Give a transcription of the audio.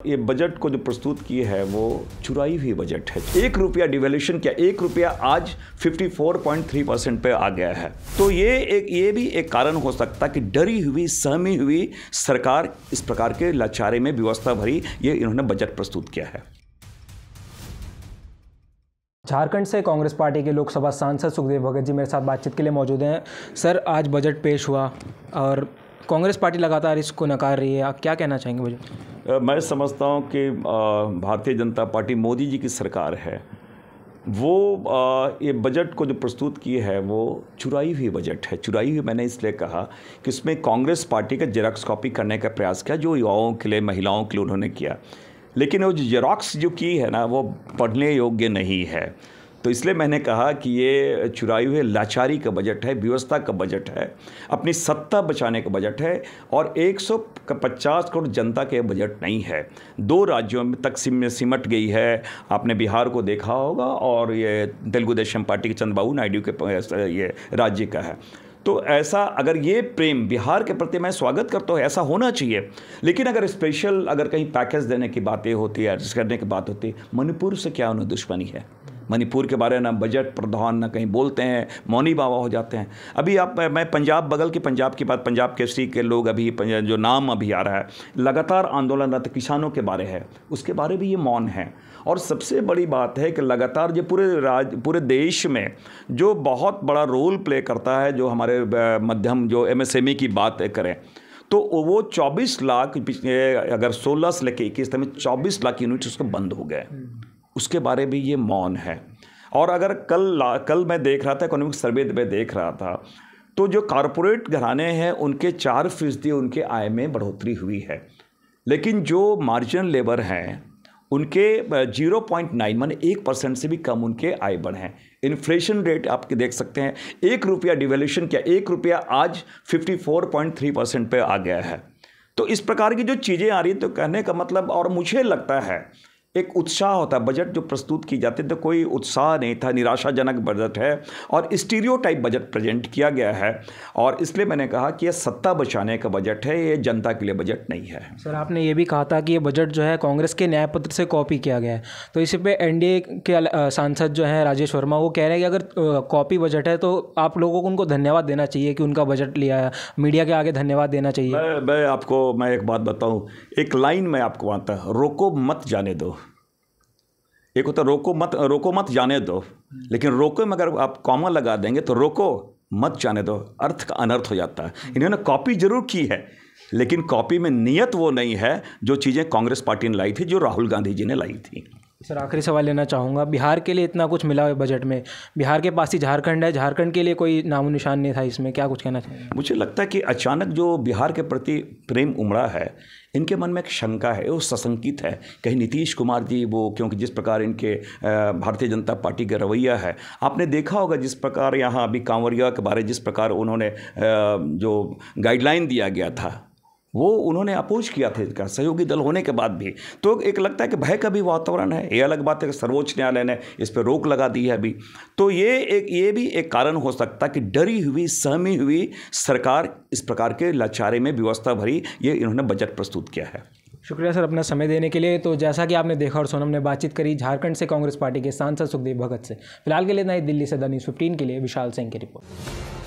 ये बजट को जो प्रस्तुत की है वो चुराई हुई बजट है। 1 रुपया डिवैल्यूएशन किया, 1 रुपया आज 54.3% पे आ गया है। तो ये भी एक कारण हो सकता है कि डरी हुई सहमी हुई सरकार इस प्रकार के लाचारी में व्यवस्था भरी ये इन्होंने बजट प्रस्तुत किया है। झारखंड से कांग्रेस पार्टी के लोकसभा सांसद सुखदेव भगत जी मेरे साथ बातचीत के लिए मौजूद हैं। सर, आज बजट पेश हुआ और कांग्रेस पार्टी लगातार इसको नकार रही है, आप क्या कहना चाहेंगे बजट? मैं समझता हूँ कि भारतीय जनता पार्टी मोदी जी की सरकार है, वो ये बजट को जो प्रस्तुत की है वो चुराई हुई बजट है। चुराई हुई मैंने इसलिए कहा कि उसमें कांग्रेस पार्टी का जेरॉक्स कॉपी करने का प्रयास किया, जो युवाओं के लिए, महिलाओं के लिए उन्होंने किया, लेकिन वो जेरॉक्स जो की है ना वो पढ़ने योग्य नहीं है। तो इसलिए मैंने कहा कि ये चुराई हुए लाचारी का बजट है, व्यवस्था का बजट है, अपनी सत्ता बचाने का बजट है और 150 करोड़ जनता के बजट नहीं है। 2 राज्यों में तक सिमट गई है। आपने बिहार को देखा होगा और ये तेलुगु देशम पार्टी के चंद्रबाबू नायडू के ये राज्य का है। तो ऐसा अगर ये प्रेम बिहार के प्रति मैं स्वागत करता हूँ, ऐसा होना चाहिए, लेकिन अगर स्पेशल अगर कहीं पैकेज देने की बातें होती है, एडजस्ट करने की बात होती है, मणिपुर से क्या उन्हें दुश्मनी है? मणिपुर के बारे में ना बजट प्रधान ना कहीं बोलते हैं, मौनी बाबा हो जाते हैं। अभी मैं पंजाब, बगल के पंजाब की बात, पंजाब केसरी के लोग अभी जो नाम अभी आ रहा है, लगातार आंदोलनरत किसानों के बारे है, उसके बारे भी ये मौन है। और सबसे बड़ी बात है कि लगातार जो पूरे देश में जो बहुत बड़ा रोल प्ले करता है, जो हमारे मध्यम जो MSME की बात करें तो वो 24 लाख, अगर 16 से लेकर 21 तक में 24 लाख यूनिट उसके बंद हो गए, उसके बारे में ये मौन है। और अगर कल मैं देख रहा था, इकोनॉमिक सर्वे में देख रहा था, तो जो कॉरपोरेट घराने हैं उनके 4% उनके आय में बढ़ोतरी हुई है, लेकिन जो मार्जिनल लेबर हैं उनके 0.9 माने 1% से भी कम उनके आय बढ़े हैं। इन्फ्लेशन रेट आप देख सकते हैं, 1 रुपया डिवैल्यूएशन किया, 1 रुपया आज 54.3% पे आ गया है। तो इस प्रकार की जो चीज़ें आ रही हैं, तो कहने का मतलब, और मुझे लगता है एक उत्साह होता है, बजट जो प्रस्तुत की जाती है तो कोई उत्साह नहीं था, निराशाजनक बजट है और स्टीरियोटाइप बजट प्रेजेंट किया गया है। और इसलिए मैंने कहा कि ये सत्ता बचाने का बजट है, ये जनता के लिए बजट नहीं है। सर, आपने ये भी कहा था कि ये बजट जो है कांग्रेस के न्याय पत्र से कॉपी किया गया है, तो इसी पे NDA के सांसद जो हैं राजेश वर्मा, वो कह रहे हैं कि अगर कॉपी बजट है तो आप लोगों को उनको धन्यवाद देना चाहिए कि उनका बजट लिया है, मीडिया के आगे धन्यवाद देना चाहिए। मैं एक बात बताऊँ, एक लाइन मैं आपको आता है, रोको मत जाने दो। एक होता रोको मत जाने दो, लेकिन रोको में अगर आप कॉमा लगा देंगे तो रोको मत जाने दो, अर्थ का अनर्थ हो जाता है। इन्होंने कॉपी जरूर की है, लेकिन कॉपी में नियत वो नहीं है जो चीज़ें कांग्रेस पार्टी ने लाई थी, जो राहुल गांधी जी ने लाई थी। सर, आखिरी सवाल लेना चाहूँगा, बिहार के लिए इतना कुछ मिला है बजट में, बिहार के पास ही झारखंड है, झारखंड के लिए कोई नामो निशान नहीं था इसमें, क्या कुछ कहना चाहिए? मुझे लगता है कि अचानक जो बिहार के प्रति प्रेम उमड़ा है, इनके मन में एक शंका है, वो सशंकित है, कहीं नीतीश कुमार जी वो, क्योंकि जिस प्रकार इनके भारतीय जनता पार्टी का रवैया है, आपने देखा होगा जिस प्रकार यहाँ अभी कांवरिया के बारे जिस प्रकार उन्होंने जो गाइडलाइन दिया गया था वो उन्होंने अपोज किया था, इसका सहयोगी दल होने के बाद भी। तो एक लगता है कि भय का भी वातावरण है। ये अलग बात है कि सर्वोच्च न्यायालय ने इस पर रोक लगा दी है अभी। तो ये भी एक कारण हो सकता है कि डरी हुई सहमी हुई सरकार इस प्रकार के लाचारी में व्यवस्था भरी ये इन्होंने बजट प्रस्तुत किया है। शुक्रिया सर अपना समय देने के लिए। तो जैसा कि आपने देखा और सोनम ने बातचीत करी झारखंड से कांग्रेस पार्टी के सांसद सुखदेव भगत से। फिलहाल के लिए नई दिल्ली से द न्यूज़ 15 के लिए विशाल सिंह की रिपोर्ट।